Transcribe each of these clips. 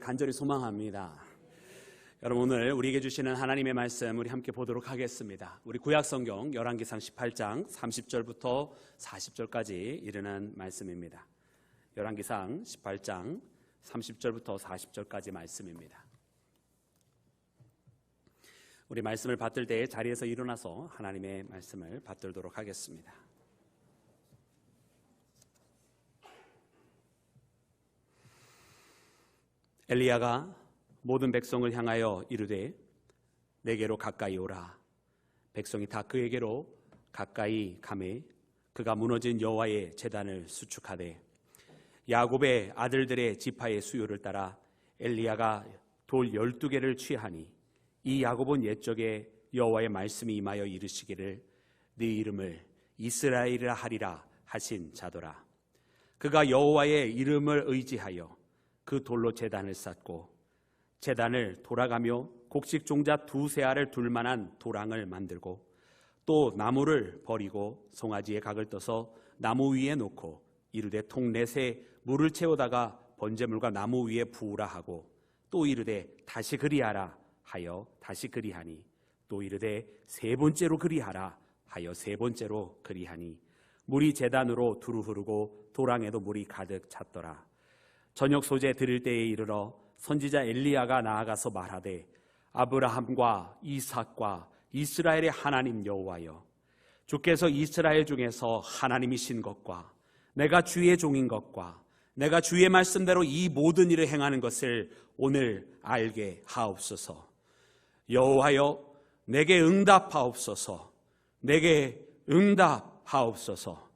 간절히 소망합니다. 여러분, 오늘 우리에게 주시는 하나님의 말씀 우리 함께 보도록 하겠습니다. 우리 구약성경 열왕기상 18장 30절부터 40절까지 이르는 말씀입니다. 열왕기상 18장 30절부터 40절까지 말씀입니다. 우리 말씀을 받들 때 자리에서 일어나서 하나님의 말씀을 받들도록 하겠습니다. 엘리야가 모든 백성을 향하여 이르되 내게로 가까이 오라. 백성이 다 그에게로 가까이 가매 그가 무너진 여호와의 제단을 수축하되 야곱의 아들들의 지파의 수요를 따라 엘리야가 돌 12개를 취하니 이 야곱은 옛적에 여호와의 말씀이 임하여 이르시기를 네 이름을 이스라엘이라 하리라 하신 자더라. 그가 여호와의 이름을 의지하여 그 돌로 제단을 쌓고 제단을 돌아가며 곡식 종자 2세알을 둘 만한 도랑을 만들고 또 나무를 버리고 송아지의 각을 떠서 나무 위에 놓고 이르되 통 넷에 물을 채우다가 번제물과 나무 위에 부으라 하고 또 이르되 다시 그리하라 하여 다시 그리하니 또 이르되 세 번째로 그리하라 하여 세 번째로 그리하니 물이 제단으로 두루 흐르고 도랑에도 물이 가득 찼더라. 저녁 소재 드릴 때에 이르러 선지자 엘리야가 나아가서 말하되 아브라함과 이삭과 이스라엘의 하나님 여호와여, 주께서 이스라엘 중에서 하나님이신 것과 내가 주의 종인 것과 내가 주의 말씀대로 이 모든 일을 행하는 것을 오늘 알게 하옵소서. 여호와여, 내게 응답하옵소서. 내게 응답하옵소서.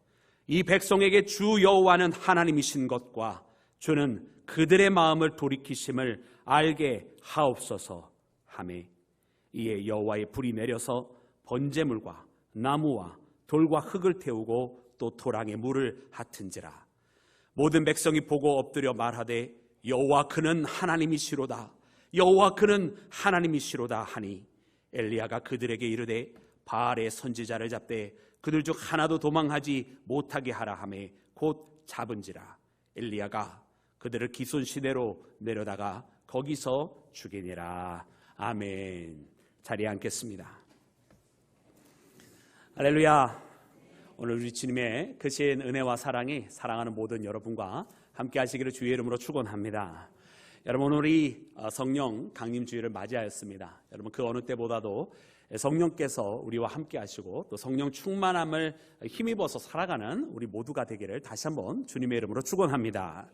이 백성에게 주 여호와는 하나님이신 것과 주는 그들의 마음을 돌이키심을 알게 하옵소서 하매 이에 여호와의 불이 내려서 번제물과 나무와 돌과 흙을 태우고 또 도랑에 물을 핫은지라. 모든 백성이 보고 엎드려 말하되 여호와 그는 하나님이시로다. 여호와 그는 하나님이시로다 하니 엘리야가 그들에게 이르되 바알의 선지자를 잡되 그들 중 하나도 도망하지 못하게 하라 하매 곧 잡은지라. 엘리야가 그들을 기손 시내로 내려다가 거기서 죽이니라. 아멘. 자리에 앉겠습니다. 할렐루야. 오늘 우리 주님의 크신 은혜와 사랑이 사랑하는 모든 여러분과 함께 하시기를 주의 이름으로 축원합니다. 여러분, 오늘 이 성령 강림주일을 맞이하였습니다. 여러분, 그 어느 때보다도 성령께서 우리와 함께 하시고 또 성령 충만함을 힘입어서 살아가는 우리 모두가 되기를 다시 한번 주님의 이름으로 축원합니다.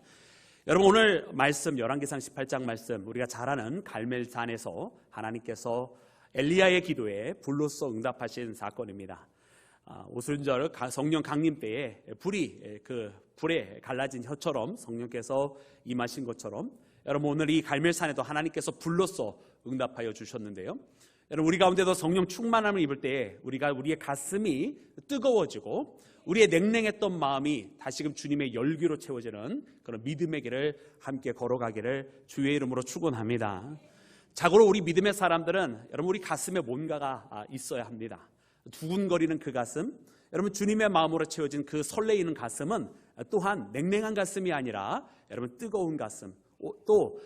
여러분, 오늘 말씀 열왕기상 18장 말씀, 우리가 잘 아는 갈멜산에서 하나님께서 엘리야의 기도에 불로써 응답하신 사건입니다. 오순절 성령 강림 때에 불이 그 불에 갈라진 혀처럼 성령께서 임하신 것처럼 여러분, 오늘 이 갈멜산에도 하나님께서 불로써 응답하여 주셨는데요. 여러분, 우리 가운데도 성령 충만함을 입을 때 우리의 가슴이 뜨거워지고 우리의 냉랭했던 마음이 다시금 주님의 열기로 채워지는 그런 믿음의 길을 함께 걸어가기를 주의 이름으로 축원합니다. 자고로 우리 믿음의 사람들은 여러분, 우리 가슴에 뭔가가 있어야 합니다. 두근거리는 그 가슴, 여러분, 주님의 마음으로 채워진 그 설레이는 가슴은 또한 냉랭한 가슴이 아니라 여러분, 뜨거운 가슴, 또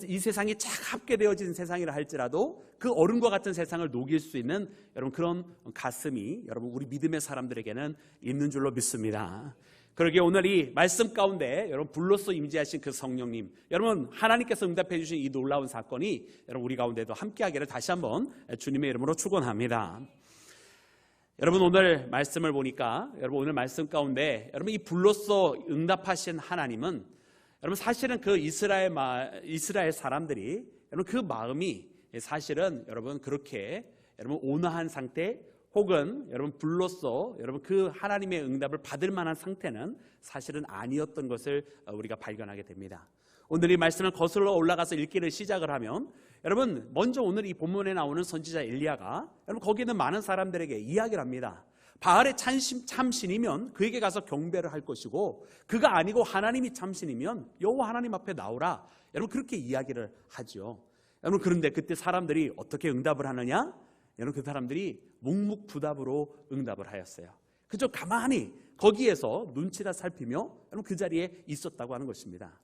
이 세상이 차갑게 되어진 세상이라 할지라도 그 얼음과 같은 세상을 녹일 수 있는 여러분 그런 가슴이 여러분 우리 믿음의 사람들에게는 있는 줄로 믿습니다. 그러기에 오늘 이 말씀 가운데 여러분 불로써 임재하신 그 성령님, 여러분 하나님께서 응답해 주신 이 놀라운 사건이 여러분 우리 가운데도 함께하기를 다시 한번 주님의 이름으로 축원합니다. 여러분, 오늘 말씀을 보니까 여러분 오늘 말씀 가운데 여러분 이 불로써 응답하신 하나님은 여러분 사실은 그 이스라엘 사람들이 여러분 그 마음이 사실은 여러분 그렇게 여러분 온화한 상태 혹은 여러분 불로써 여러분 그 하나님의 응답을 받을 만한 상태는 사실은 아니었던 것을 우리가 발견하게 됩니다. 오늘 이 말씀을 거슬러 올라가서 읽기를 시작을 하면 여러분 먼저 오늘 이 본문에 나오는 선지자 엘리야가 여러분 거기 있는 많은 사람들에게 이야기를 합니다. 바알의 참신이면 그에게 가서 경배를 할 것이고 그가 아니고 하나님이 참신이면 여호와 하나님 앞에 나오라. 여러분 그렇게 이야기를 하죠. 여러분 그런데 그때 사람들이 어떻게 응답을 하느냐? 여러분 그 사람들이 묵묵부답으로 응답을 하였어요. 그저 가만히 거기에서 눈치나 살피며 여러분 그 자리에 있었다고 하는 것입니다.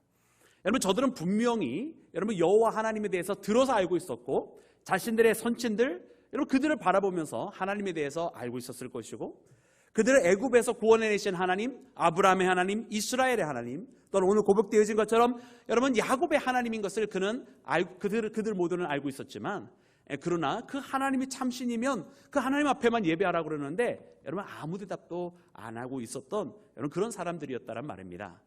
여러분 저들은 분명히 여러분 여호와 하나님에 대해서 들어서 알고 있었고 자신들의 선친들 여러분 그들을 바라보면서 하나님에 대해서 알고 있었을 것이고 그들을 애굽에서 구원해내신 하나님, 아브라함의 하나님, 이스라엘의 하나님, 또는 오늘 고백되어진 것처럼 여러분 야곱의 하나님인 것을 그들 모두는 알고 있었지만 그러나 그 하나님이 참신이면 그 하나님 앞에만 예배하라고 그러는데 여러분 아무 대답도 안 하고 있었던 여러분 그런 사람들이었다란 말입니다.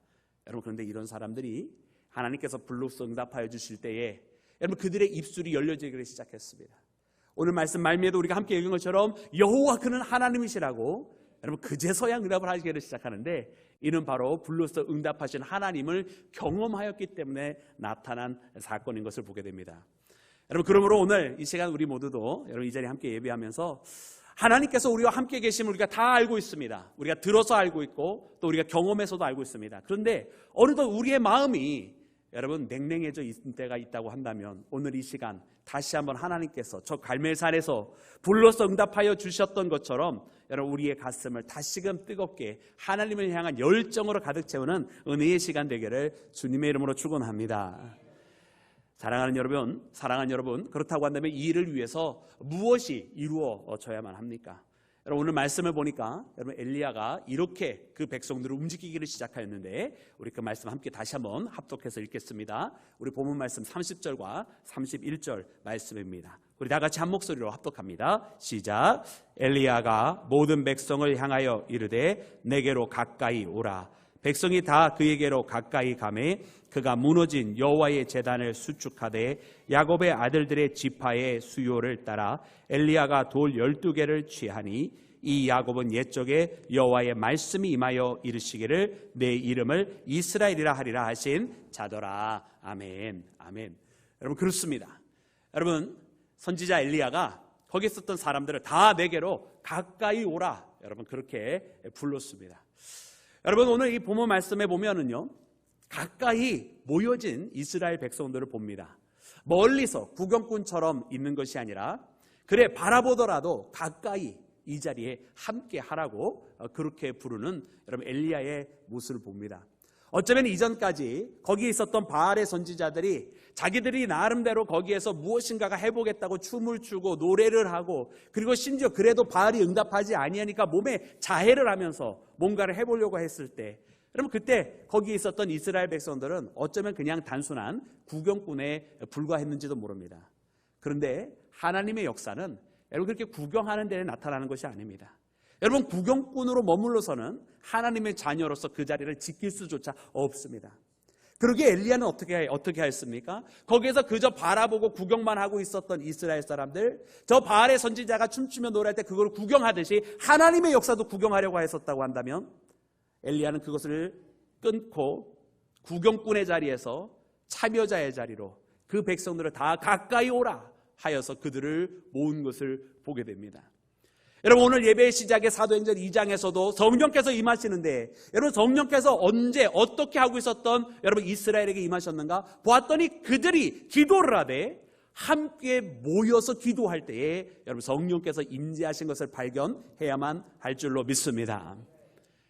여러분 그런데 이런 사람들이 하나님께서 불로써 응답하여 주실 때에 여러분 그들의 입술이 열려지기 시작했습니다. 오늘 말씀 말미에도 우리가 함께 읽은 것처럼 여호와 그는 하나님이시라고 여러분 그제서야 응답을 하기를 시작하는데 이는 바로 불로써 응답하신 하나님을 경험하였기 때문에 나타난 사건인 것을 보게 됩니다. 여러분 그러므로 오늘 이 시간 우리 모두도 여러분 이 자리에 함께 예배하면서 하나님께서 우리와 함께 계심을 우리가 다 알고 있습니다. 우리가 들어서 알고 있고 또 우리가 경험해서도 알고 있습니다. 그런데 어느덧 우리의 마음이 여러분 냉랭해져 있을 때가 있다고 한다면 오늘 이 시간 다시 한번 하나님께서 저 갈멜산에서 불로써 응답하여 주셨던 것처럼 여러분 우리의 가슴을 다시금 뜨겁게 하나님을 향한 열정으로 가득 채우는 은혜의 시간 되기를 주님의 이름으로 축원합니다. 사랑하는 여러분 그렇다고 한다면 이 일을 위해서 무엇이 이루어져야만 합니까? 여러분 오늘 말씀을 보니까 여러분 엘리야가 이렇게 그 백성들을 움직이기를 시작하였는데 우리 그 말씀 함께 다시 한번 합독해서 읽겠습니다. 우리 본문 말씀 30절과 31절 말씀입니다. 우리 다 같이 한 목소리로 합독합니다. 시작. 엘리야가 모든 백성을 향하여 이르되 내게로 가까이 오라. 백성이 다 그에게로 가까이 가매 그가 무너진 여호와의 제단을 수축하되 야곱의 아들들의 지파의 수요를 따라 엘리야가 돌 12개를 취하니 이 야곱은 옛적에 여호와의 말씀이 임하여 이르시기를 내 이름을 이스라엘이라 하리라 하신 자더라. 아멘. 아멘. 여러분 그렇습니다. 여러분 선지자 엘리야가 거기 있었던 사람들을 다 내게로 가까이 오라. 여러분 그렇게 불렀습니다. 여러분 오늘 이 본문 말씀에 보면은요 가까이 모여진 이스라엘 백성들을 봅니다. 멀리서 구경꾼처럼 있는 것이 아니라 그래 바라보더라도 가까이 이 자리에 함께 하라고 그렇게 부르는 여러분 엘리야의 모습을 봅니다. 어쩌면 이전까지 거기에 있었던 바알의 선지자들이 자기들이 나름대로 거기에서 무엇인가가 해보겠다고 춤을 추고 노래를 하고 그리고 심지어 그래도 바알이 응답하지 아니하니까 몸에 자해를 하면서 뭔가를 해보려고 했을 때 여러분 그때 거기에 있었던 이스라엘 백성들은 어쩌면 그냥 단순한 구경꾼에 불과했는지도 모릅니다. 그런데 하나님의 역사는 여러분 그렇게 구경하는 데에 나타나는 것이 아닙니다. 여러분 구경꾼으로 머물러서는 하나님의 자녀로서 그 자리를 지킬 수조차 없습니다. 그러기에 엘리야는 어떻게 했습니까? 거기에서 그저 바라보고 구경만 하고 있었던 이스라엘 사람들, 저 바알의 선지자가 춤추며 노래할 때 그걸 구경하듯이 하나님의 역사도 구경하려고 했었다고 한다면 엘리야는 그것을 끊고 구경꾼의 자리에서 참여자의 자리로 그 백성들을 다 가까이 오라 하여서 그들을 모은 것을 보게 됩니다. 여러분 오늘 예배의 시작의 사도행전 2장에서도 성령께서 임하시는데 여러분 성령께서 언제 어떻게 하고 있었던 여러분 이스라엘에게 임하셨는가? 보았더니 그들이 기도를 하되 함께 모여서 기도할 때에 여러분 성령께서 임재하신 것을 발견해야만 할 줄로 믿습니다.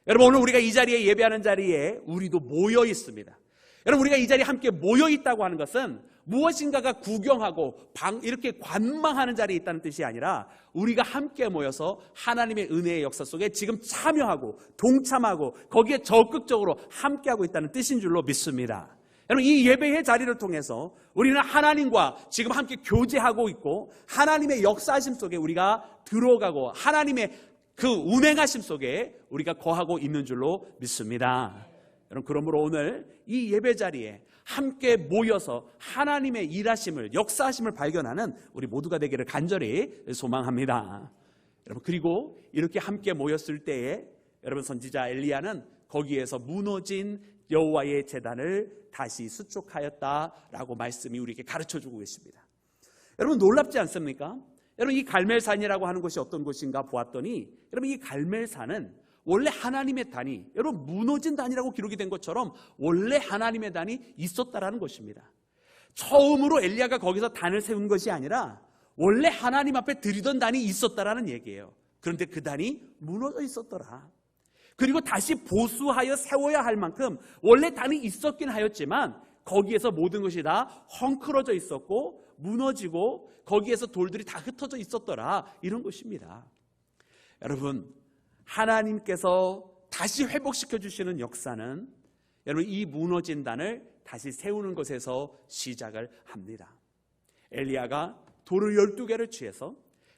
여러분 오늘 우리가 이 자리에 예배하는 자리에 우리도 모여 있습니다. 여러분 우리가 이 자리에 함께 모여 있다고 하는 것은 무엇인가가 구경하고 이렇게 관망하는 자리에 있다는 뜻이 아니라 우리가 함께 모여서 하나님의 은혜의 역사 속에 지금 참여하고 동참하고 거기에 적극적으로 함께하고 있다는 뜻인 줄로 믿습니다. 여러분 이 예배의 자리를 통해서 우리는 하나님과 지금 함께 교제하고 있고 하나님의 역사하심 속에 우리가 들어가고 하나님의 그 운행하심 속에 우리가 거하고 있는 줄로 믿습니다. 여러분 그러므로 오늘 이 예배 자리에 함께 모여서 하나님의 일하심을 역사하심을 발견하는 우리 모두가 되기를 간절히 소망합니다. 여러분 그리고 이렇게 함께 모였을 때에 여러분 선지자 엘리야는 거기에서 무너진 여호와의 제단을 다시 수축하였다라고 말씀이 우리에게 가르쳐주고 계십니다. 여러분 놀랍지 않습니까? 여러분 이 갈멜산이라고 하는 것이 어떤 곳인가 보았더니 여러분 이 갈멜산은 원래 하나님의 단이 여러분 무너진 단이라고 기록이 된 것처럼 원래 하나님의 단이 있었다라는 것입니다. 처음으로 엘리야가 거기서 단을 세운 것이 아니라 원래 하나님 앞에 드리던 단이 있었다라는 얘기예요. 그런데 그 단이 무너져 있었더라. 그리고 다시 보수하여 세워야 할 만큼 원래 단이 있었긴 하였지만 거기에서 모든 것이 다 헝클어져 있었고 무너지고 거기에서 돌들이 다 흩어져 있었더라, 이런 것입니다. 여러분, 하나님께서 다시 회복시켜 주시는 역사는 여러분 이 무너진 단을 다시 세우는 것에서 시작을 합니다. 엘리야가 돌을 12개를 취해서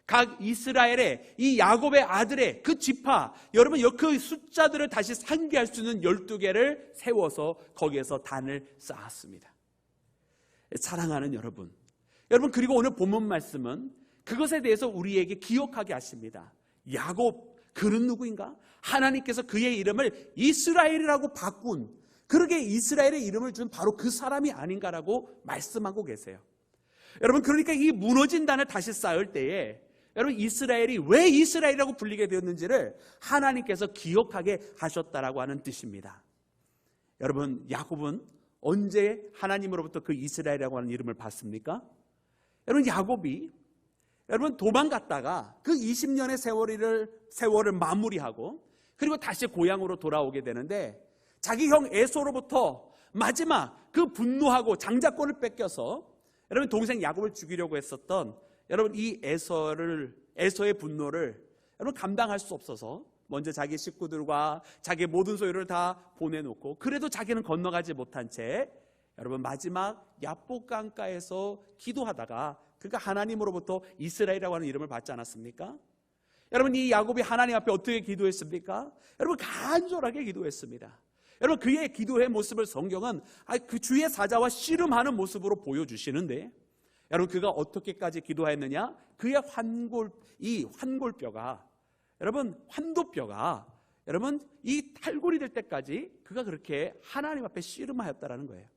각 이스라엘의 이 야곱의 아들의 그 지파, 여러분 그 숫자들을 다시 상기할 수 있는 12개를 세워서 거기에서 단을 쌓았습니다. 사랑하는 여러분, 그리고 오늘 본문 말씀은 그것에 대해서 우리에게 기억하게 하십니다. 야곱, 그는 누구인가? 하나님께서 그의 이름을 이스라엘이라고 바꾼, 그러게 이스라엘의 이름을 준 바로 그 사람이 아닌가라고 말씀하고 계세요. 여러분, 그러니까 이 무너진 단을 다시 쌓을 때에 여러분 이스라엘이 왜 이스라엘이라고 불리게 되었는지를 하나님께서 기억하게 하셨다라고 하는 뜻입니다. 여러분, 야곱은 언제 하나님으로부터 그 이스라엘이라고 하는 이름을 받습니까? 여러분, 야곱이 도망갔다가 그 20년의 세월을 마무리하고 그리고 다시 고향으로 돌아오게 되는데 자기 형 에서로부터 마지막 그 분노하고 장자권을 뺏겨서 여러분 동생 야곱을 죽이려고 했었던 여러분 이 에서의 분노를 여러분 감당할 수 없어서 먼저 자기 식구들과 자기 모든 소유를 다 보내놓고 그래도 자기는 건너가지 못한 채 여러분 마지막 야복 강가에서 기도하다가 그가 하나님으로부터 이스라엘이라고 하는 이름을 받지 않았습니까? 여러분 이 야곱이 하나님 앞에 어떻게 기도했습니까? 여러분 간절하게 기도했습니다. 여러분 그의 기도의 모습을 성경은 그 주의 사자와 씨름하는 모습으로 보여주시는데 여러분 그가 어떻게까지 기도했느냐? 그의 환골뼈가 여러분 환도뼈가 여러분 이 탈골이 될 때까지 그가 그렇게 하나님 앞에 씨름하였다라는 거예요.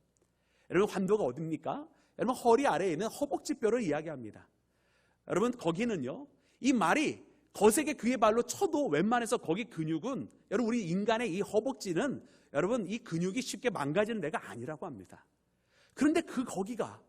여러분 환도가 어딥니까? 여러분 허리 아래에 있는 허벅지뼈를 이야기합니다. 여러분 거기는요 이 말이 거세게 그의 발로 쳐도 웬만해서 거기 근육은 여러분 우리 인간의 이 허벅지는 여러분 이 근육이 쉽게 망가지는 데가 아니라고 합니다. 그런데 거기가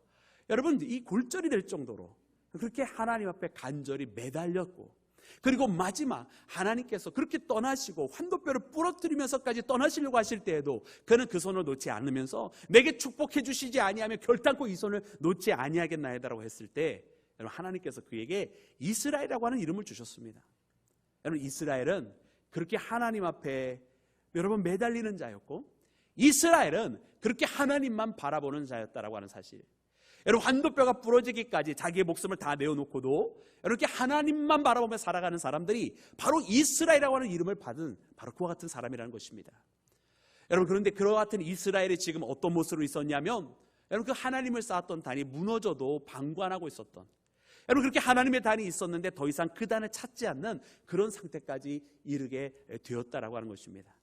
여러분 이 골절이 될 정도로 그렇게 하나님 앞에 간절히 매달렸고 그리고 마지막 하나님께서 그렇게 떠나시고 환도뼈를 부러뜨리면서까지 떠나시려고 하실 때에도 그는 그 손을 놓지 않으면서 내게 축복해 주시지 아니하면 결단코 이 손을 놓지 아니하겠나이다라고 했을 때 여러분 하나님께서 그에게 이스라엘이라고 하는 이름을 주셨습니다. 여러분 이스라엘은 그렇게 하나님 앞에 여러분 매달리는 자였고 이스라엘은 그렇게 하나님만 바라보는 자였다라고 하는 사실. 여러분 환도뼈가 부러지기까지 자기의 목숨을 다 내어놓고도 이렇게 하나님만 바라보며 살아가는 사람들이 바로 이스라엘이라고 하는 이름을 받은 바로 그와 같은 사람이라는 것입니다. 여러분 그런데 그와 같은 이스라엘이 지금 어떤 모습으로 있었냐면 여러분 그 하나님을 쌓았던 단이 무너져도 방관하고 있었던 여러분 그렇게 하나님의 단이 있었는데 더 이상 그 단을 찾지 않는 그런 상태까지 이르게 되었다라고 하는 것입니다.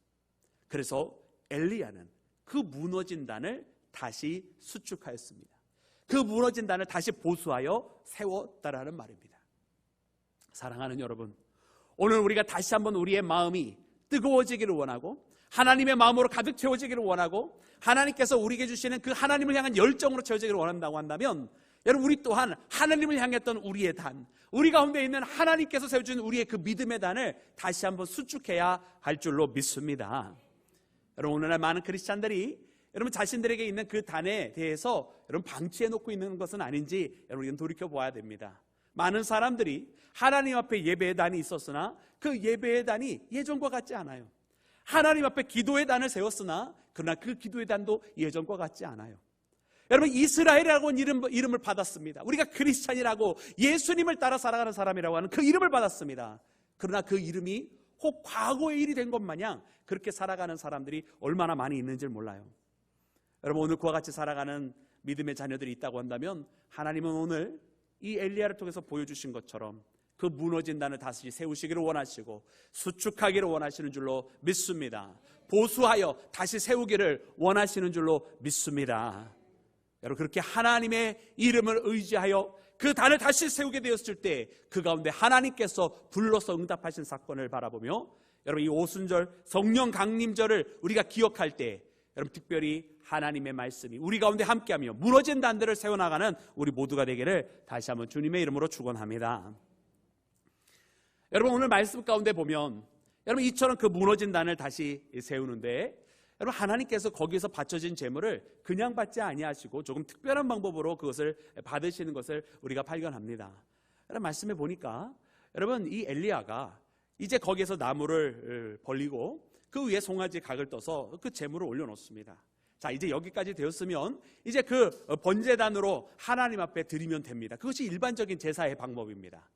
그래서 엘리야는 그 무너진 단을 다시 수축하였습니다. 그 무너진 단을 다시 보수하여 세웠다라는 말입니다. 사랑하는 여러분, 오늘 우리가 다시 한번 우리의 마음이 뜨거워지기를 원하고 하나님의 마음으로 가득 채워지기를 원하고 하나님께서 우리에게 주시는 그 하나님을 향한 열정으로 채워지기를 원한다고 한다면 여러분 우리 또한 하나님을 향했던 우리의 단, 우리 가운데 있는 하나님께서 세워준 우리의 그 믿음의 단을 다시 한번 수축해야 할 줄로 믿습니다. 여러분 오늘날 많은 크리스찬들이 여러분 자신들에게 있는 그 단에 대해서 여러분 방치해 놓고 있는 것은 아닌지 여러분 이건 돌이켜 보아야 됩니다. 많은 사람들이 하나님 앞에 예배의 단이 있었으나 그 예배의 단이 예전과 같지 않아요. 하나님 앞에 기도의 단을 세웠으나 그러나 그 기도의 단도 예전과 같지 않아요. 여러분 이스라엘이라고 이름을 받았습니다. 우리가 크리스찬이라고 예수님을 따라 살아가는 사람이라고 하는 그 이름을 받았습니다. 그러나 그 이름이 혹 과거의 일이 된 것 마냥 그렇게 살아가는 사람들이 얼마나 많이 있는지 몰라요. 여러분 오늘 그와 같이 살아가는 믿음의 자녀들이 있다고 한다면 하나님은 오늘 이 엘리야를 통해서 보여주신 것처럼 그 무너진 단을 다시 세우시기를 원하시고 수축하기를 원하시는 줄로 믿습니다. 보수하여 다시 세우기를 원하시는 줄로 믿습니다. 여러분 그렇게 하나님의 이름을 의지하여 그 단을 다시 세우게 되었을 때 그 가운데 하나님께서 불러서 응답하신 사건을 바라보며 여러분 이 오순절 성령 강림절을 우리가 기억할 때 여러분 특별히 하나님의 말씀이 우리 가운데 함께하며 무너진 단들을 세워나가는 우리 모두가 되기를 다시 한번 주님의 이름으로 축원합니다. 여러분 오늘 말씀 가운데 보면 여러분 이처럼 그 무너진 단을 다시 세우는데 여러분, 하나님께서 거기서 바쳐진 제물을 그냥 받지 아니하시고 조금 특별한 방법으로 그것을 받으시는 것을 우리가 발견합니다. 여러분, 말씀해 보니까 여러분, 이 엘리야가 이제 거기에서 나무를 벌리고 그 위에 송아지 각을 떠서 그 제물을 올려놓습니다. 자, 이제 여기까지 되었으면 이제 그 번제단으로 하나님 앞에 드리면 됩니다. 그것이 일반적인 제사의 방법입니다.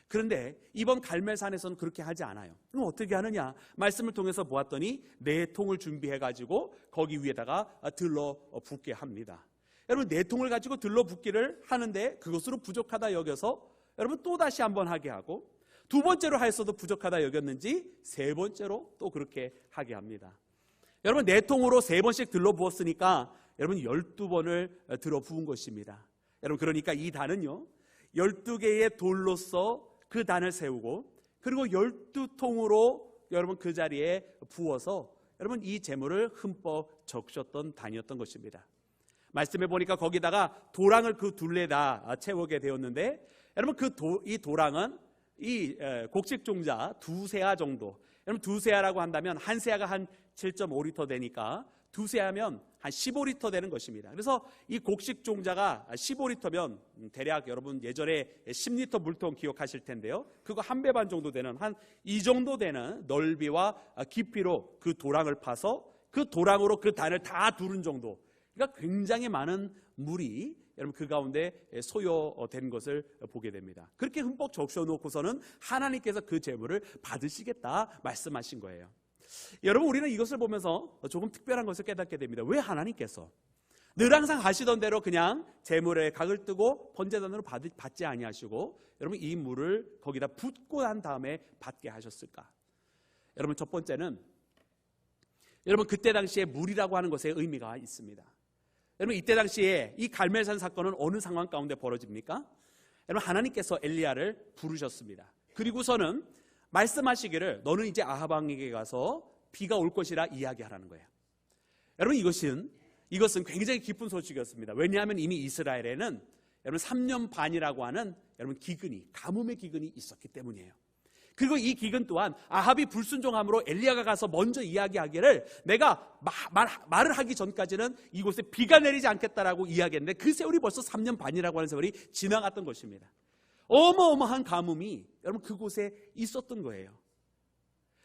그런데 이번 갈멜산에서는 그렇게 하지 않아요. 그럼 어떻게 하느냐? 말씀을 통해서 보았더니 4통을 준비해가지고 거기 위에다가 들러붙게 합니다. 여러분, 4통을 가지고 들러붙기를 하는데 그것으로 부족하다 여겨서 여러분 또다시 한번 하게 하고, 2번째로 하였어도 부족하다 여겼는지 3번째로 또 그렇게 하게 합니다. 여러분, 4통으로 3번씩 들러부었으니까 여러분 12번을 들어부은 것입니다. 여러분, 그러니까 이 단은요 12개의 돌로서 그 단을 세우고, 그리고 12통으로 여러분 그 자리에 부어서 여러분 이 제물을 흠뻑 적셨던 단이었던 것입니다. 말씀해 보니까 거기다가 도랑을 그 둘레다 채우게 되었는데, 여러분 이 도랑은 이 곡식종자 2세아 정도, 여러분 2세아라고 한다면 한 세아가 한 7.5리터 되니까 2세아면 한 15리터 되는 것입니다. 그래서 이 곡식종자가 15리터면 대략 여러분 예전에 10리터 물통 기억하실 텐데요, 그거 한 배 반 정도 되는, 한 이 정도 되는 넓이와 깊이로 그 도랑을 파서 그 도랑으로 그 단을 다 두른 정도, 그러니까 굉장히 많은 물이 여러분 그 가운데 소요된 것을 보게 됩니다. 그렇게 흠뻑 적셔놓고서는 하나님께서 그 제물을 받으시겠다 말씀하신 거예요. 여러분, 우리는 이것을 보면서 조금 특별한 것을 깨닫게 됩니다. 왜 하나님께서 늘 항상 하시던 대로 그냥 제물에 각을 뜨고 번제단으로 받지 아니하시고 여러분 이 물을 거기다 붓고 난 다음에 받게 하셨을까? 여러분, 첫 번째는 여러분 그때 당시에 물이라고 하는 것에 의미가 있습니다. 여러분, 이때 당시에 이 갈멜산 사건은 어느 상황 가운데 벌어집니까? 여러분, 하나님께서 엘리야를 부르셨습니다. 그리고서는 말씀하시기를 너는 이제 아합 왕에게 가서 비가 올 것이라 이야기하라는 거예요. 여러분, 이것은 굉장히 기쁜 소식이었습니다. 왜냐하면 이미 이스라엘에는 여러분 3년 반이라고 하는 여러분 가뭄의 기근이 있었기 때문이에요. 그리고 이 기근 또한 아합이 불순종함으로 엘리야가 가서 먼저 이야기하기를 내가 말을 하기 전까지는 이곳에 비가 내리지 않겠다라고 이야기했는데 그 세월이 벌써 3년 반이라고 하는 세월이 지나갔던 것입니다. 어마어마한 가뭄이 여러분 그곳에 있었던 거예요.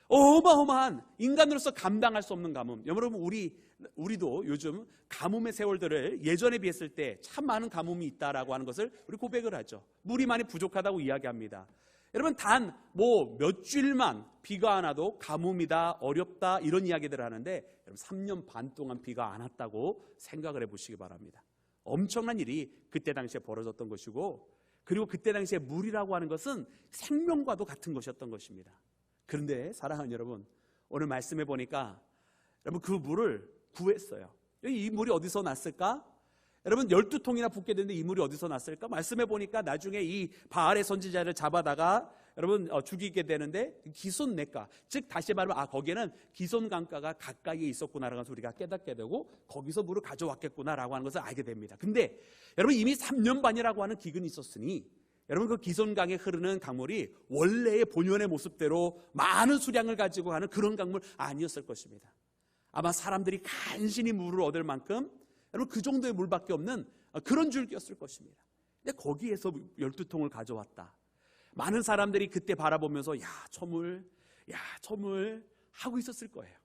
어마어마한, 인간으로서 감당할 수 없는 가뭄. 여러분, 우리도 요즘 가뭄의 세월들을 예전에 비했을 때 참 많은 가뭄이 있다라고 하는 것을 우리 고백을 하죠. 물이 많이 부족하다고 이야기합니다. 여러분, 단 몇 주일만 비가 안 와도 가뭄이다, 어렵다 이런 이야기들을 하는데 여러분 3년 반 동안 비가 안 왔다고 생각을 해보시기 바랍니다. 엄청난 일이 그때 당시에 벌어졌던 것이고, 그리고 그때 당시에 물이라고 하는 것은 생명과도 같은 것이었던 것입니다. 그런데 사랑하는 여러분, 오늘 말씀해 보니까 여러분 그 물을 구했어요. 이 물이 어디서 났을까? 여러분 12통이나 붓게 되는데 이 물이 어디서 났을까? 말씀해 보니까 나중에 이 바알의 선지자를 잡아다가 여러분 죽이게 되는데 기손내가, 즉 다시 말하면 거기에는 기손강가가 가까이에 있었구나라는 것을 우리가 깨닫게 되고 거기서 물을 가져왔겠구나라고 하는 것을 알게 됩니다. 근데 여러분 이미 3년 반이라고 하는 기근이 있었으니 여러분 그 기손강에 흐르는 강물이 원래의 본연의 모습대로 많은 수량을 가지고 가는 그런 강물 아니었을 것입니다. 아마 사람들이 간신히 물을 얻을 만큼 여러분 그 정도의 물밖에 없는 그런 줄기였을 것입니다. 근데 거기에서 12통을 가져왔다. 많은 사람들이 그때 바라보면서 저 물 하고 있었을 거예요.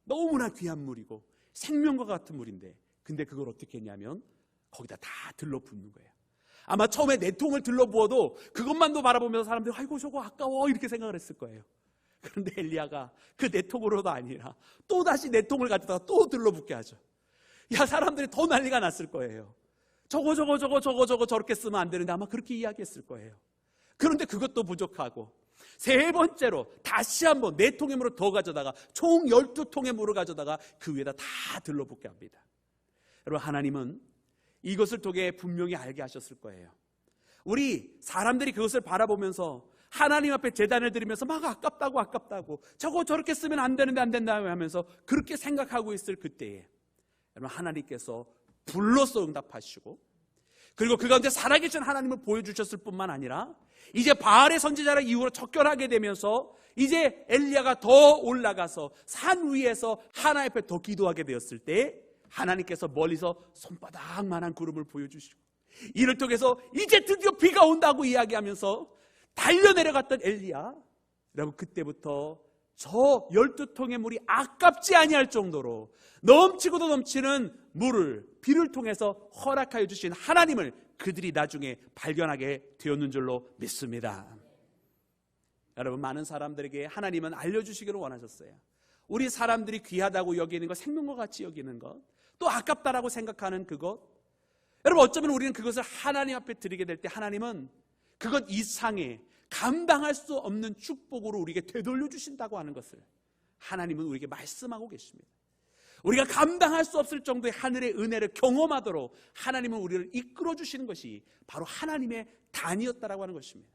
너무나 귀한 물이고 생명과 같은 물인데, 근데 그걸 어떻게 했냐면 거기다 다 들러붓는 거예요. 아마 처음에 4통을 들러부어도 그것만도 바라보면서 사람들이 아이고 저거 아까워 이렇게 생각을 했을 거예요. 그런데 엘리야가 그 4통으로도 아니라 또 다시 4통을 가져다가 또 들러붙게 하죠. 사람들이 더 난리가 났을 거예요. 저거 저렇게 쓰면 안 되는데 아마 그렇게 이야기했을 거예요. 그런데 그것도 부족하고 3번째로 다시 한번 4통의 물을 더 가져다가 총 12통의 물을 가져다가 그 위에다 다 들러붙게 합니다. 여러분, 하나님은 이것을 통해 분명히 알게 하셨을 거예요. 우리 사람들이 그것을 바라보면서 하나님 앞에 제단을 드리면서 막 아깝다고 저거 저렇게 쓰면 안 되는데 안 된다고 하면서 그렇게 생각하고 있을 그때에 여러분 하나님께서 불러서 응답하시고, 그리고 그 가운데 살아계신 하나님을 보여주셨을 뿐만 아니라 이제 바알의 선지자를 이후로 척결하게 되면서 이제 엘리야가 더 올라가서 산 위에서 하나님 앞에 더 기도하게 되었을 때 하나님께서 멀리서 손바닥만한 구름을 보여주시고 이를 통해서 이제 드디어 비가 온다고 이야기하면서 달려내려갔던 엘리야, 여러분 그때부터 저 12통의 물이 아깝지 아니할 정도로 넘치고도 넘치는 물을 비를 통해서 허락하여 주신 하나님을 그들이 나중에 발견하게 되었는 줄로 믿습니다. 여러분, 많은 사람들에게 하나님은 알려주시기를 원하셨어요. 우리 사람들이 귀하다고 여기는 것, 생명과 같이 여기는 것, 또 아깝다라고 생각하는 그것, 여러분 어쩌면 우리는 그것을 하나님 앞에 드리게 될 때 하나님은 그것 이상의 감당할 수 없는 축복으로 우리에게 되돌려 주신다고 하는 것을 하나님은 우리에게 말씀하고 계십니다. 우리가 감당할 수 없을 정도의 하늘의 은혜를 경험하도록 하나님은 우리를 이끌어 주시는 것이 바로 하나님의 단이었다라고 하는 것입니다.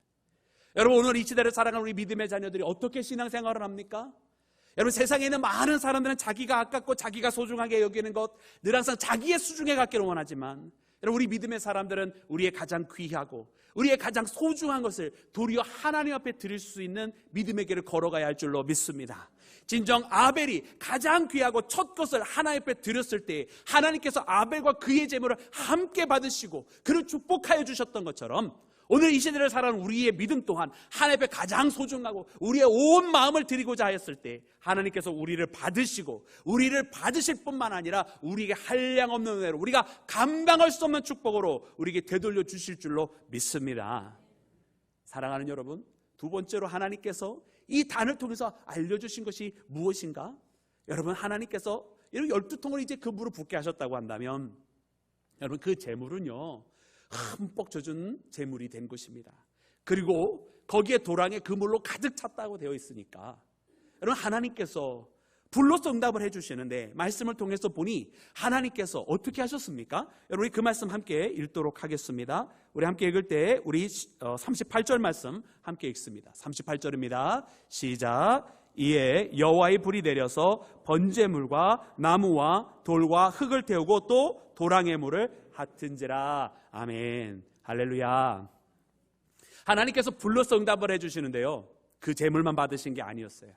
여러분, 오늘 이 시대를 살아가는 우리 믿음의 자녀들이 어떻게 신앙생활을 합니까? 여러분, 세상에 있는 많은 사람들은 자기가 아깝고 자기가 소중하게 여기는 것, 늘 항상 자기의 수중에 갖기를 원하지만, 여러분, 우리 믿음의 사람들은 우리의 가장 귀하고 우리의 가장 소중한 것을 도리어 하나님 앞에 드릴 수 있는 믿음의 길을 걸어가야 할 줄로 믿습니다. 진정 아벨이 가장 귀하고 첫 것을 하나님 앞에 드렸을 때 하나님께서 아벨과 그의 제물을 함께 받으시고 그를 축복하여 주셨던 것처럼 오늘 이 시대를 살아가는 우리의 믿음 또한 하나님 앞에 가장 소중하고 우리의 온 마음을 드리고자 하였을 때 하나님께서 우리를 받으시고 우리를 받으실 뿐만 아니라 우리에게 한량없는 은혜로 우리가 감당할 수 없는 축복으로 우리에게 되돌려 주실 줄로 믿습니다. 사랑하는 여러분, 두 번째로 하나님께서 이 단을 통해서 알려주신 것이 무엇인가? 여러분, 하나님께서 이런 12통을 이제 그 물을 붓게 하셨다고 한다면 여러분, 그 재물은요 흠뻑 젖은 재물이 된 것입니다. 그리고 거기에 도랑에 그 물로 가득 찼다고 되어 있으니까 여러분, 하나님께서 불로서 응답을 해주시는데 말씀을 통해서 보니 하나님께서 어떻게 하셨습니까? 여러분, 우리 그 말씀 함께 읽도록 하겠습니다. 우리 함께 읽을 때 우리 38절 말씀 함께 읽습니다. 38절입니다. 시작. 이에 여호와의 불이 내려서 번제물과 나무와 돌과 흙을 태우고 또 도랑의 물을 핫은지라. 아멘. 할렐루야. 하나님께서 불로서 응답을 해주시는데요, 그 제물만 받으신 게 아니었어요.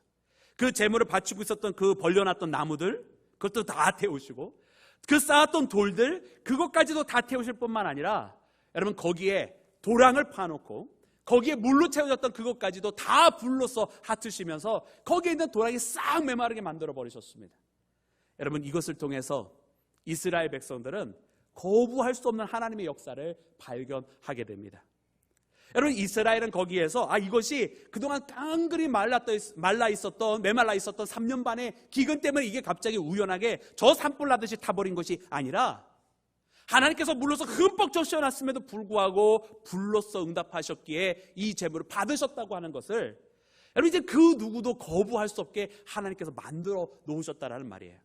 그 제물을 바치고 있었던 그 벌려놨던 나무들, 그것도 다 태우시고 그 쌓았던 돌들, 그것까지도 다 태우실 뿐만 아니라 여러분, 거기에 도랑을 파놓고 거기에 물로 채워졌던 그것까지도 다 불로서 핫으시면서 거기에 있는 도랑이 싹 메마르게 만들어 버리셨습니다. 여러분, 이것을 통해서 이스라엘 백성들은 거부할 수 없는 하나님의 역사를 발견하게 됩니다. 여러분, 이스라엘은 거기에서 이것이 그동안 깡그리 메말라 있었던 3년 반의 기근 때문에 이게 갑자기 우연하게 저 산불 나듯이 타버린 것이 아니라 하나님께서 물로서 흠뻑 적셔놨음에도 불구하고 불로서 응답하셨기에 이 제물을 받으셨다고 하는 것을 여러분, 이제 그 누구도 거부할 수 없게 하나님께서 만들어 놓으셨다라는 말이에요.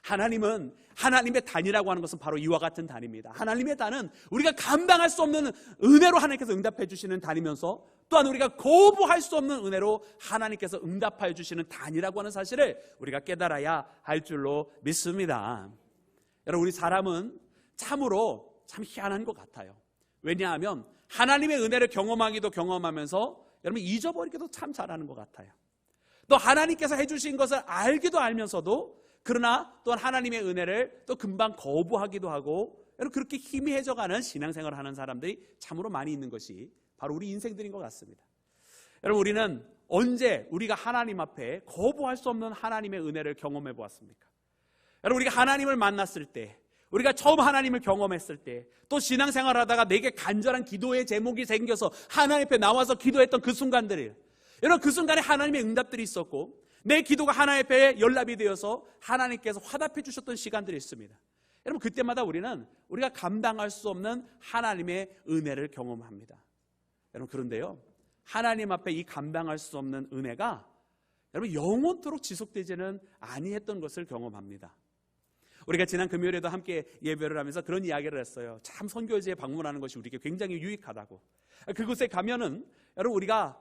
하나님은 하나님의 단이라고 하는 것은 바로 이와 같은 단입니다. 하나님의 단은 우리가 감당할 수 없는 은혜로 하나님께서 응답해 주시는 단이면서 또한 우리가 거부할 수 없는 은혜로 하나님께서 응답하여 주시는 단이라고 하는 사실을 우리가 깨달아야 할 줄로 믿습니다. 여러분, 우리 사람은 참으로 참 희한한 것 같아요. 왜냐하면 하나님의 은혜를 경험하기도 경험하면서 여러분 잊어버리기도 참 잘하는 것 같아요. 또 하나님께서 해주신 것을 알기도 알면서도 그러나 또한 하나님의 은혜를 또 금방 거부하기도 하고 여러분, 그렇게 희미해져가는 신앙생활을 하는 사람들이 참으로 많이 있는 것이 바로 우리 인생들인 것 같습니다. 여러분, 우리는 언제 우리가 하나님 앞에 거부할 수 없는 하나님의 은혜를 경험해 보았습니까? 여러분, 우리가 하나님을 만났을 때, 우리가 처음 하나님을 경험했을 때, 또 신앙생활을 하다가 내게 간절한 기도의 제목이 생겨서 하나님 앞에 나와서 기도했던 그 순간들을, 여러분, 그 순간에 하나님의 응답들이 있었고 내 기도가 하나님 앞에 연락이 되어서 하나님께서 화답해 주셨던 시간들이 있습니다. 여러분, 그때마다 우리가 감당할 수 없는 하나님의 은혜를 경험합니다. 여러분, 그런데요, 하나님 앞에 이 감당할 수 없는 은혜가 여러분 영원토록 지속되지는 아니했던 것을 경험합니다. 우리가 지난 금요일에도 함께 예배를 하면서 그런 이야기를 했어요. 참 선교지에 방문하는 것이 우리에게 굉장히 유익하다고. 그곳에 가면은 여러분 우리가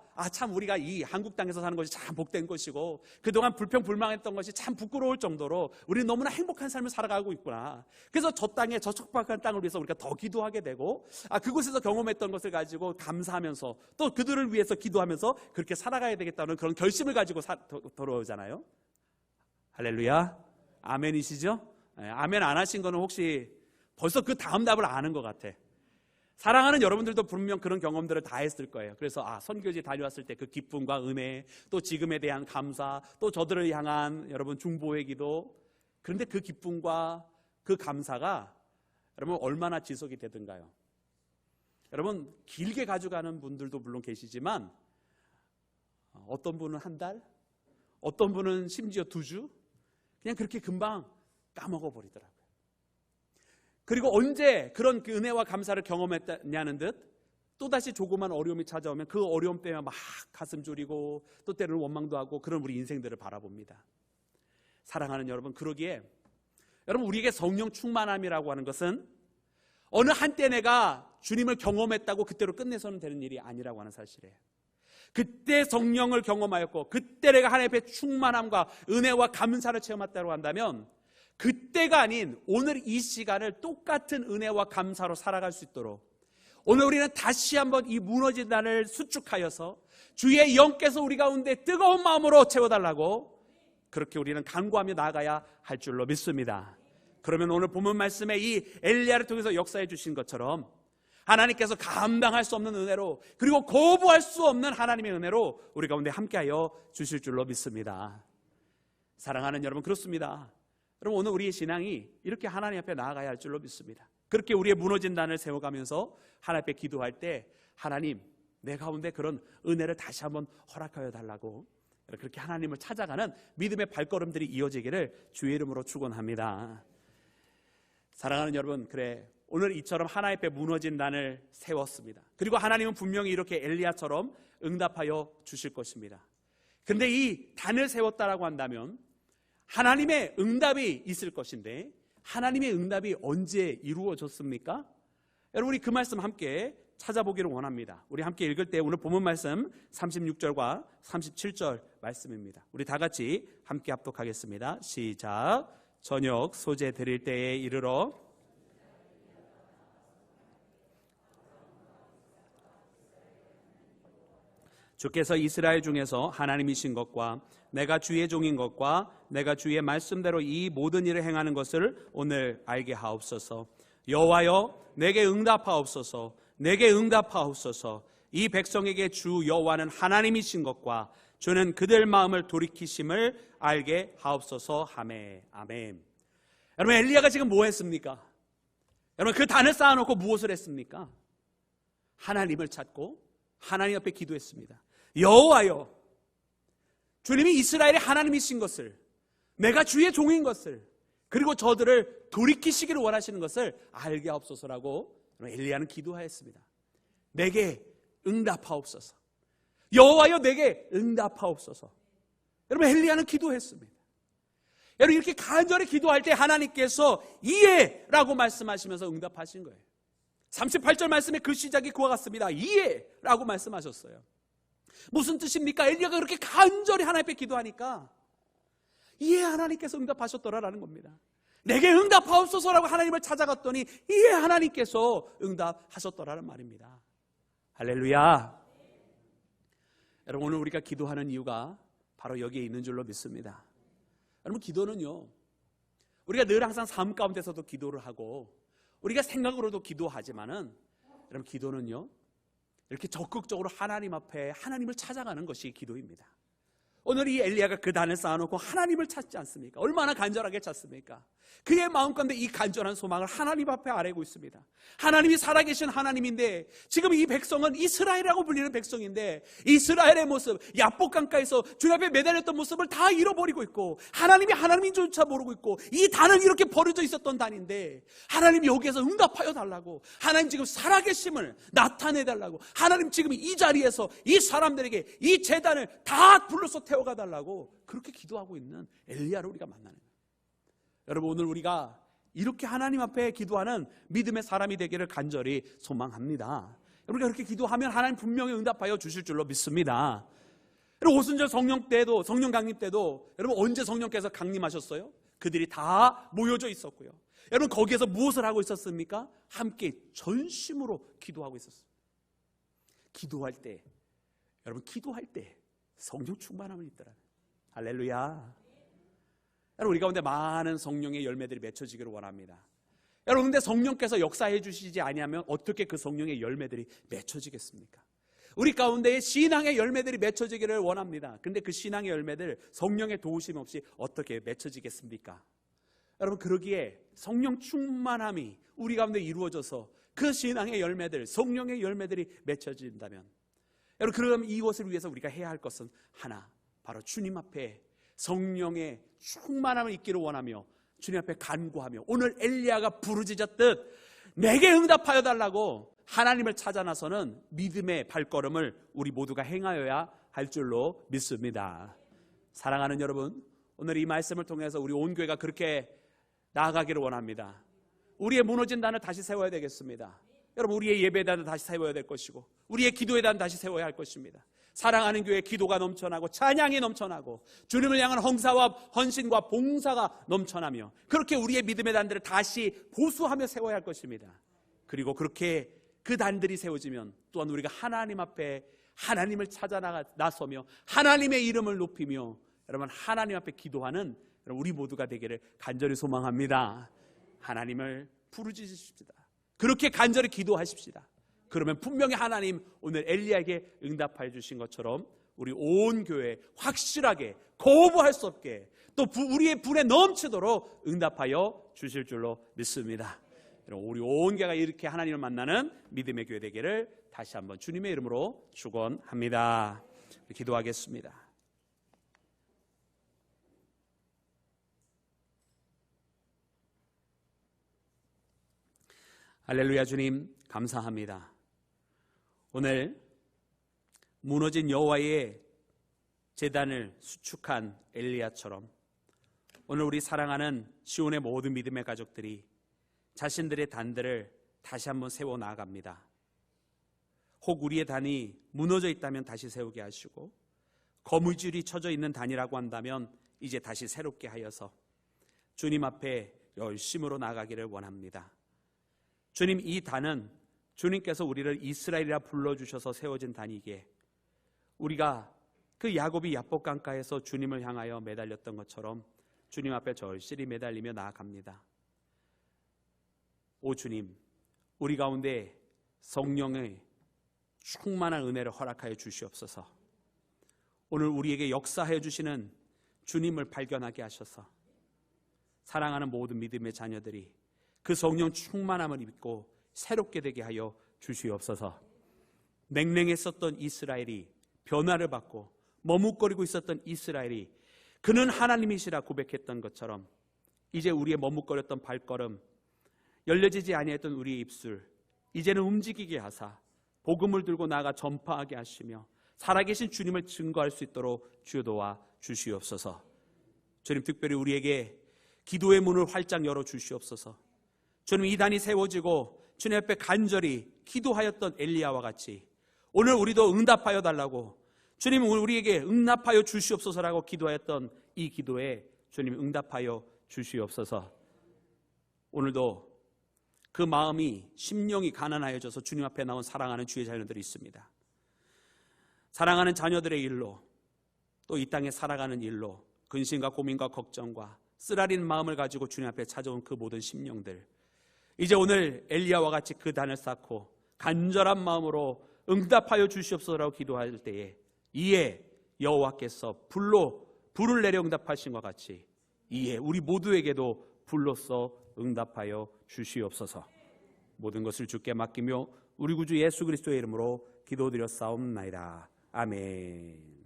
이 한국 땅에서 사는 것이 참 복된 것이고 그동안 불평불만했던 것이 참 부끄러울 정도로 우리는 너무나 행복한 삶을 살아가고 있구나. 그래서 저 땅에 저 척박한 땅을 위해서 우리가 더 기도하게 되고 그곳에서 경험했던 것을 가지고 감사하면서 또 그들을 위해서 기도하면서 그렇게 살아가야 되겠다는 그런 결심을 가지고 돌아오잖아요. 할렐루야. 아멘이시죠? 아멘 안 하신 거는 혹시 벌써 그 다음 답을 아는 것 같아. 사랑하는 여러분들도 분명 그런 경험들을 다 했을 거예요. 그래서 선교지 다녀왔을 때 그 기쁨과 은혜, 또 지금에 대한 감사, 또 저들을 향한 여러분 중보의 기도. 그런데 그 기쁨과 그 감사가 여러분 얼마나 지속이 되든가요? 여러분 길게 가져가는 분들도 물론 계시지만 어떤 분은 한 달, 어떤 분은 심지어 2주, 그냥 그렇게 금방 까먹어 버리더라고요. 그리고 언제 그런 그 은혜와 감사를 경험했냐는 듯 또다시 조그만 어려움이 찾아오면 그 어려움 때문에 막 가슴 졸이고 또 때로는 원망도 하고 그런 우리 인생들을 바라봅니다. 사랑하는 여러분, 그러기에 여러분 우리에게 성령 충만함이라고 하는 것은 어느 한때 내가 주님을 경험했다고 그때로 끝내서는 되는 일이 아니라고 하는 사실이에요. 그때 성령을 경험하였고 그때 내가 하나님 앞에 충만함과 은혜와 감사를 체험했다고 한다면 그때가 아닌 오늘 이 시간을 똑같은 은혜와 감사로 살아갈 수 있도록 오늘 우리는 다시 한번 이 무너진 단을 수축하여서 주의 영께서 우리 가운데 뜨거운 마음으로 채워달라고 그렇게 우리는 간구하며 나아가야 할 줄로 믿습니다. 그러면 오늘 본문 말씀에 이 엘리야를 통해서 역사해 주신 것처럼 하나님께서 감당할 수 없는 은혜로 그리고 거부할 수 없는 하나님의 은혜로 우리 가운데 함께하여 주실 줄로 믿습니다. 사랑하는 여러분, 그렇습니다. 여러분 오늘 우리의 신앙이 이렇게 하나님 앞에 나아가야 할 줄로 믿습니다. 그렇게 우리의 무너진 단을 세워가면서 하나님 앞에 기도할 때 하나님 내 가운데 그런 은혜를 다시 한번 허락하여 달라고 그렇게 하나님을 찾아가는 믿음의 발걸음들이 이어지기를 주의 이름으로 축원합니다. 사랑하는 여러분, 그래 오늘 이처럼 하나님 앞에 무너진 단을 세웠습니다. 그리고 하나님은 분명히 이렇게 엘리야처럼 응답하여 주실 것입니다. 그런데 이 단을 세웠다라고 한다면 하나님의 응답이 있을 것인데 하나님의 응답이 언제 이루어졌습니까? 여러분 우리 그 말씀 함께 찾아보기를 원합니다. 우리 함께 읽을 때 오늘 본문 말씀 36절과 37절 말씀입니다. 우리 다 같이 함께 합독하겠습니다. 시작. 저녁 소재 드릴 때에 이르러 주께서 이스라엘 중에서 하나님이신 것과 내가 주의 종인 것과 내가 주의 말씀대로 이 모든 일을 행하는 것을 오늘 알게 하옵소서. 여호와여 내게 응답하옵소서. 내게 응답하옵소서. 이 백성에게 주 여호와는 하나님이신 것과 주는 그들 마음을 돌이키심을 알게 하옵소서 하매. 아멘. 여러분 엘리야가 지금 뭐 했습니까? 여러분 그 단을 쌓아놓고 무엇을 했습니까? 하나님을 찾고 하나님 앞에 기도했습니다. 여호와여, 주님이 이스라엘의 하나님이신 것을, 내가 주의 종인 것을, 그리고 저들을 돌이키시기를 원하시는 것을 알게 하옵소서라고 엘리야는 기도하였습니다. 내게 응답하옵소서. 여호와여 내게 응답하옵소서. 여러분 엘리야는 기도했습니다. 여러분 이렇게 간절히 기도할 때 하나님께서 이해라고 말씀하시면서 응답하신 거예요. 38절 말씀에 그 시작이 그와 같습니다. 이해라고 말씀하셨어요. 무슨 뜻입니까? 엘리야가 그렇게 간절히 하나님 앞에 기도하니까 이해 하나님께서 응답하셨더라라는 겁니다. 내게 응답하옵소서라고 하나님을 찾아갔더니 이해 하나님께서 응답하셨더라는 말입니다. 할렐루야. 여러분 오늘 우리가 기도하는 이유가 바로 여기에 있는 줄로 믿습니다. 여러분 기도는요, 우리가 늘 항상 삶 가운데서도 기도를 하고 우리가 생각으로도 기도하지만은 여러분 기도는요 이렇게 적극적으로 하나님 앞에 하나님을 찾아가는 것이 기도입니다. 오늘 이 엘리야가 그 단을 쌓아놓고 하나님을 찾지 않습니까? 얼마나 간절하게 찾습니까? 그의 마음 가운데 이 간절한 소망을 하나님 앞에 아뢰고 있습니다. 하나님이 살아계신 하나님인데 지금 이 백성은 이스라엘이라고 불리는 백성인데 이스라엘의 모습, 야복 강가에서 주 앞에 매달렸던 모습을 다 잃어버리고 있고 하나님이 하나님인 줄조차 모르고 있고 이 단은 이렇게 버려져 있었던 단인데 하나님이 여기에서 응답하여 달라고, 하나님 지금 살아계심을 나타내달라고, 하나님 지금 이 자리에서 이 사람들에게 이 제단을 다 불러서 태워가 달라고 그렇게 기도하고 있는 엘리야를 우리가 만나는 거예요. 여러분, 오늘 우리가 이렇게 하나님 앞에 기도하는 믿음의 사람이 되기를 간절히 소망합니다. 우리가 그렇게 기도하면 하나님 분명히 응답하여 주실 줄로 믿습니다. 여러분, 오순절 성령 때도, 성령 강림 때도 여러분 언제 성령께서 강림하셨어요? 그들이 다 모여져 있었고요. 여러분, 거기에서 무엇을 하고 있었습니까? 함께 전심으로 기도하고 있었어요. 기도할 때, 여러분, 기도할 때 성령 충만함을 입더라. 할렐루야. 여러분, 우리 가운데 많은 성령의 열매들이 맺혀지기를 원합니다. 여러분, 근데 성령께서 역사해 주시지 아니하면 어떻게 그 성령의 열매들이 맺혀지겠습니까? 우리 가운데 신앙의 열매들이 맺혀지기를 원합니다. 근데 그 신앙의 열매들 성령의 도우심 없이 어떻게 맺혀지겠습니까? 여러분, 그러기에 성령 충만함이 우리 가운데 이루어져서 그 신앙의 열매들, 성령의 열매들이 맺혀진다면, 여러분, 그럼 이것을 위해서 우리가 해야 할 것은 하나, 바로 주님 앞에 성령의 충만함을 입기를 원하며 주님 앞에 간구하며, 오늘 엘리야가 부르짖었듯 내게 응답하여 달라고 하나님을 찾아 나서는 믿음의 발걸음을 우리 모두가 행하여야 할 줄로 믿습니다. 사랑하는 여러분, 오늘 이 말씀을 통해서 우리 온 교회가 그렇게 나아가기를 원합니다. 우리의 무너진 단을 다시 세워야 되겠습니다. 여러분, 우리의 예배에 대한 다시 세워야 될 것이고, 우리의 기도에 대한 다시 세워야 할 것입니다. 사랑하는 교회에 기도가 넘쳐나고 찬양이 넘쳐나고 주님을 향한 헌사와 헌신과 봉사가 넘쳐나며, 그렇게 우리의 믿음의 단들을 다시 보수하며 세워야 할 것입니다. 그리고 그렇게 그 단들이 세워지면 또한 우리가 하나님 앞에 하나님을 찾아 나서며 하나님의 이름을 높이며, 여러분, 하나님 앞에 기도하는 우리 모두가 되기를 간절히 소망합니다. 하나님을 부르짖으십시다. 그렇게 간절히 기도하십시다. 그러면 분명히 하나님 오늘 엘리야에게 응답해 주신 것처럼 우리 온 교회에 확실하게 거부할 수 없게 또 우리의 불에 넘치도록 응답하여 주실 줄로 믿습니다. 우리 온 교회가 이렇게 하나님을 만나는 믿음의 교회 되기를 다시 한번 주님의 이름으로 축원합니다. 기도하겠습니다. 할렐루야. 주님 감사합니다. 오늘 무너진 여호와의 제단을 수축한 엘리야처럼 오늘 우리 사랑하는 시온의 모든 믿음의 가족들이 자신들의 단들을 다시 한번 세워 나아갑니다. 혹 우리의 단이 무너져 있다면 다시 세우게 하시고, 거물줄이 쳐져 있는 단이라고 한다면 이제 다시 새롭게 하여서 주님 앞에 열심으로 나아가기를 원합니다. 주님, 이 단은 주님께서 우리를 이스라엘이라 불러주셔서 세워진 단이기에 우리가 그 야곱이 야복 강가에서 주님을 향하여 매달렸던 것처럼 주님 앞에 절실히 매달리며 나아갑니다. 오 주님, 우리 가운데 성령의 충만한 은혜를 허락하여 주시옵소서. 오늘 우리에게 역사해 주시는 주님을 발견하게 하셔서 사랑하는 모든 믿음의 자녀들이 그 성령 충만함을 입고 새롭게 되게 하여 주시옵소서. 냉랭했었던 이스라엘이 변화를 받고 머뭇거리고 있었던 이스라엘이 그는 하나님이시라 고백했던 것처럼 이제 우리의 머뭇거렸던 발걸음, 열려지지 아니했던 우리의 입술, 이제는 움직이게 하사 복음을 들고 나아가 전파하게 하시며 살아계신 주님을 증거할 수 있도록 주여 도와 주시옵소서. 주님, 특별히 우리에게 기도의 문을 활짝 열어 주시옵소서. 주님, 이 단이 세워지고 주님 앞에 간절히 기도하였던 엘리야와 같이 오늘 우리도 응답하여 달라고, 주님 우리에게 응답하여 주시옵소서라고 기도하였던 이 기도에 주님 응답하여 주시옵소서. 오늘도 그 마음이 심령이 가난하여져서 주님 앞에 나온 사랑하는 주의 자녀들이 있습니다. 사랑하는 자녀들의 일로 또 이 땅에 살아가는 일로 근심과 고민과 걱정과 쓰라린 마음을 가지고 주님 앞에 찾아온 그 모든 심령들, 이제 오늘 엘리야와 같이 그 단을 쌓고 간절한 마음으로 응답하여 주시옵소서라고 기도할 때에 이에 여호와께서 불을 내려 응답하신 것 같이 이에 우리 모두에게도 불로써 응답하여 주시옵소서. 모든 것을 주께 맡기며 우리 구주 예수 그리스도의 이름으로 기도드렸사옵나이다. 아멘.